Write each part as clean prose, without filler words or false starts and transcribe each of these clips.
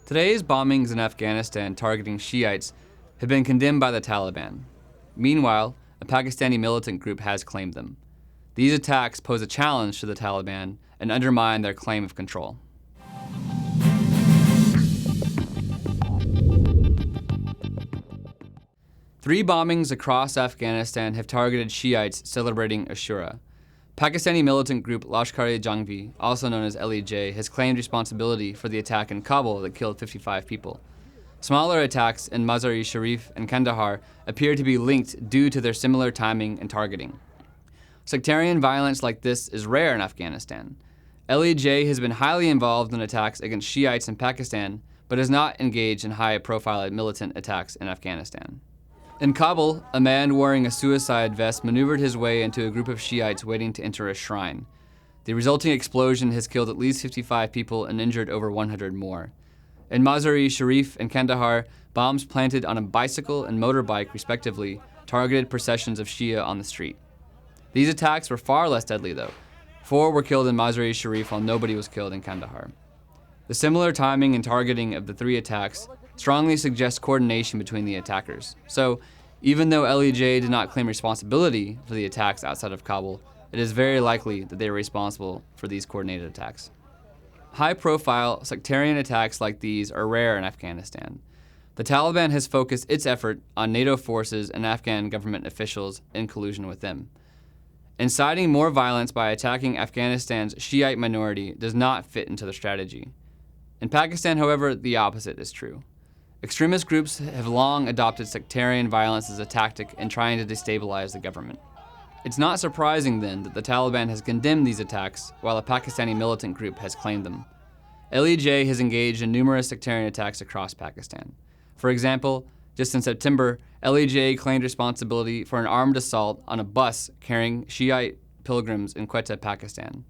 Today's bombings in Afghanistan targeting Shiites have been condemned by the Taliban. Meanwhile, a Pakistani militant group has claimed them. These attacks pose a challenge to the Taliban and undermine their claim of control. Three bombings across Afghanistan have targeted Shiites celebrating Ashura. Pakistani militant group Lashkar-e-Jhangvi, also known as LEJ, has claimed responsibility for the attack in Kabul that killed 55 people. Smaller attacks in Mazar-i-Sharif and Kandahar appear to be linked due to their similar timing and targeting. Sectarian violence like this is rare in Afghanistan. LEJ has been highly involved in attacks against Shiites in Pakistan, but has not engaged in high-profile militant attacks in Afghanistan. In Kabul, a man wearing a suicide vest maneuvered his way into a group of Shiites waiting to enter a shrine. The resulting explosion has killed at least 55 people and injured over 100 more. In Mazar-i-Sharif and Kandahar, bombs planted on a bicycle and motorbike, respectively, targeted processions of Shia on the street. These attacks were far less deadly, though. 4 were killed in Mazar-i-Sharif while nobody was killed in Kandahar. The similar timing and targeting of the 3 attacks strongly suggests coordination between the attackers. So, even though LEJ did not claim responsibility for the attacks outside of Kabul, it is very likely that they are responsible for these coordinated attacks. High-profile sectarian attacks like these are rare in Afghanistan. The Taliban has focused its effort on NATO forces and Afghan government officials in collusion with them. Inciting more violence by attacking Afghanistan's Shiite minority does not fit into the strategy. In Pakistan, however, the opposite is true. Extremist groups have long adopted sectarian violence as a tactic in trying to destabilize the government. It's not surprising, then, that the Taliban has condemned these attacks while a Pakistani militant group has claimed them. LEJ has engaged in numerous sectarian attacks across Pakistan. For example, just in September, LEJ claimed responsibility for an armed assault on a bus carrying Shiite pilgrims in Quetta, Pakistan.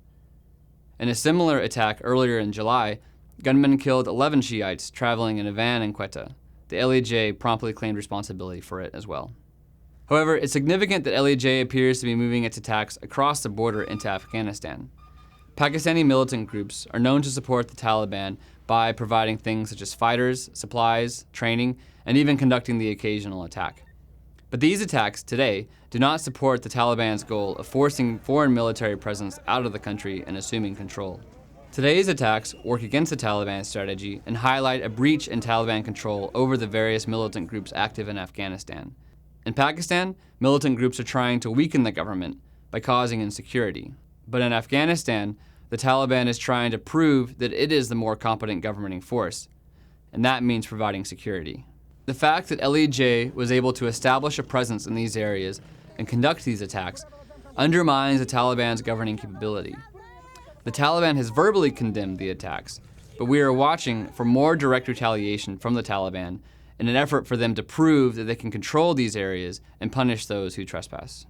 In a similar attack earlier in July, gunmen killed 11 Shiites traveling in a van in Quetta. The LEJ promptly claimed responsibility for it as well. However, it's significant that LEJ appears to be moving its attacks across the border into Afghanistan. Pakistani militant groups are known to support the Taliban by providing things such as fighters, supplies, training, and even conducting the occasional attack. But these attacks today do not support the Taliban's goal of forcing foreign military presence out of the country and assuming control. Today's attacks work against the Taliban strategy and highlight a breach in Taliban control over the various militant groups active in Afghanistan. In Pakistan, militant groups are trying to weaken the government by causing insecurity. But in Afghanistan, the Taliban is trying to prove that it is the more competent governing force, and that means providing security. The fact that LEJ was able to establish a presence in these areas and conduct these attacks undermines the Taliban's governing capability. The Taliban has verbally condemned the attacks, but we are watching for more direct retaliation from the Taliban in an effort for them to prove that they can control these areas and punish those who trespass.